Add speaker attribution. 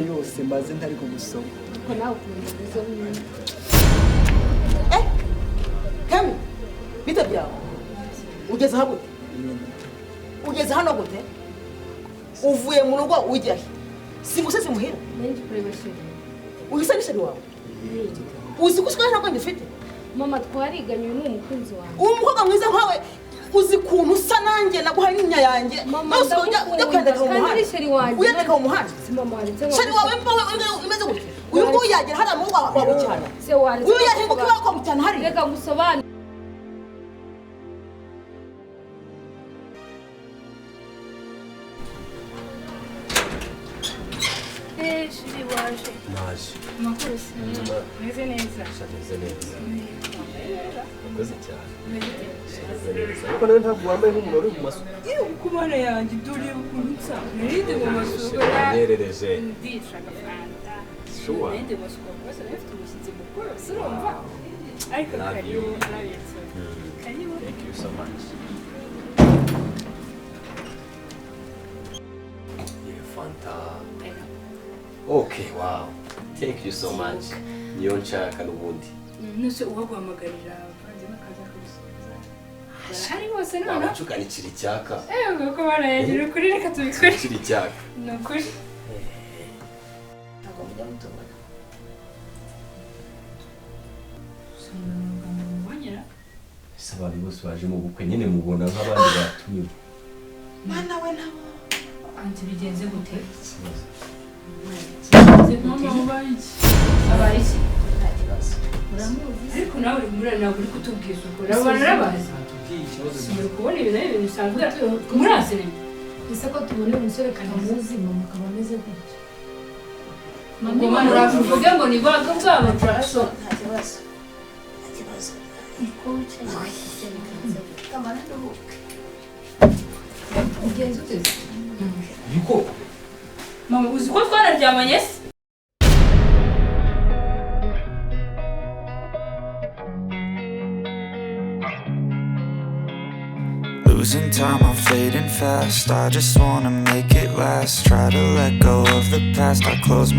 Speaker 1: yose maze ntari kugusoma
Speaker 2: ko nawe ukunda izo nyine.
Speaker 3: Kami bita byawe ugeze hano ugeze hano gute uvuye mu rugo ujya he singusese muhira
Speaker 2: Nanjye kureba shiri.
Speaker 3: uhisa n'ishari wawe uzi ko ushaka ko ndifite
Speaker 2: Mama twariganye n'umukunzi wawe.
Speaker 3: umukobwa mwiza nkawe uzi kuntu usa nanjye naguhaye n'inya yanjye
Speaker 2: Mama
Speaker 3: ujya kwandika mu muhanda
Speaker 2: shiri wanjye.
Speaker 3: uyandika mu muhanda
Speaker 2: Si mama waretse ngo.
Speaker 3: shari wawe mbawe umeze gute uyu nguyu yagera hariya mu rugo wawe cyane
Speaker 2: Se waretse.
Speaker 3: uyu yahinguka iwawe kwa mutana hariya
Speaker 2: Reka ngusobanure. Shiri waje.
Speaker 4: naje
Speaker 2: Makuru si. Meze neza.
Speaker 4: shameze neza urakoze cyane shameze neza ariko nawe ntabwo wambaye nk'umuntu uri mu masoko
Speaker 2: Ku mana yanjye dore ukuntu nsa. Nirinde mu masoko.
Speaker 4: nerereje
Speaker 2: Ndishaka fanta.
Speaker 4: shuwa
Speaker 2: Nirinde mu masoko. Bose bafite umushyitsi mukuru. Surumva. Ariko
Speaker 4: Love
Speaker 2: karibu
Speaker 4: you.
Speaker 2: naretse. Karibu.
Speaker 4: thank you so much yeah fanta okay wow thank you so much niyo nshaka n'ubundi
Speaker 2: Nuse uwaguhamagarira vanze bakaza kubisubiza. Ari bose none.
Speaker 4: wabacukanikira icyaka
Speaker 2: Kuko barayagira ukuri reka tubikore.
Speaker 4: kiri icyaka
Speaker 2: Ni ukuri.
Speaker 3: ntabwo mujya mutubona
Speaker 4: ese abantu bose baje mu bukwe nyine mubona nk'abandi batumiwe
Speaker 3: mwana we nabo
Speaker 2: Anti bigenze gute?
Speaker 4: ikibazo
Speaker 2: Mama ubaye iki? Abaye iki?
Speaker 3: nta kibazo
Speaker 2: Uramuzi? Ariko nawe muri ntabwo uri kutubwiza ukuri. Urabona arabazi. Sibyo kubona ibintu n'ibintu bisanzwe muraziranye.
Speaker 5: Ese ko tubona umusore kanamuzi mama akaba ameze gutya.
Speaker 2: Mama uravuga ngo ni bwaga bwabo turasho.
Speaker 3: nta kibazo nta kibazo kamara nduhuke
Speaker 5: Ugenze uteze.
Speaker 4: niko
Speaker 2: Mama uzi ko twararyamanye se?
Speaker 6: Losing time, I'm fading fast. I just wanna make it last. Try to let go of the past. I close my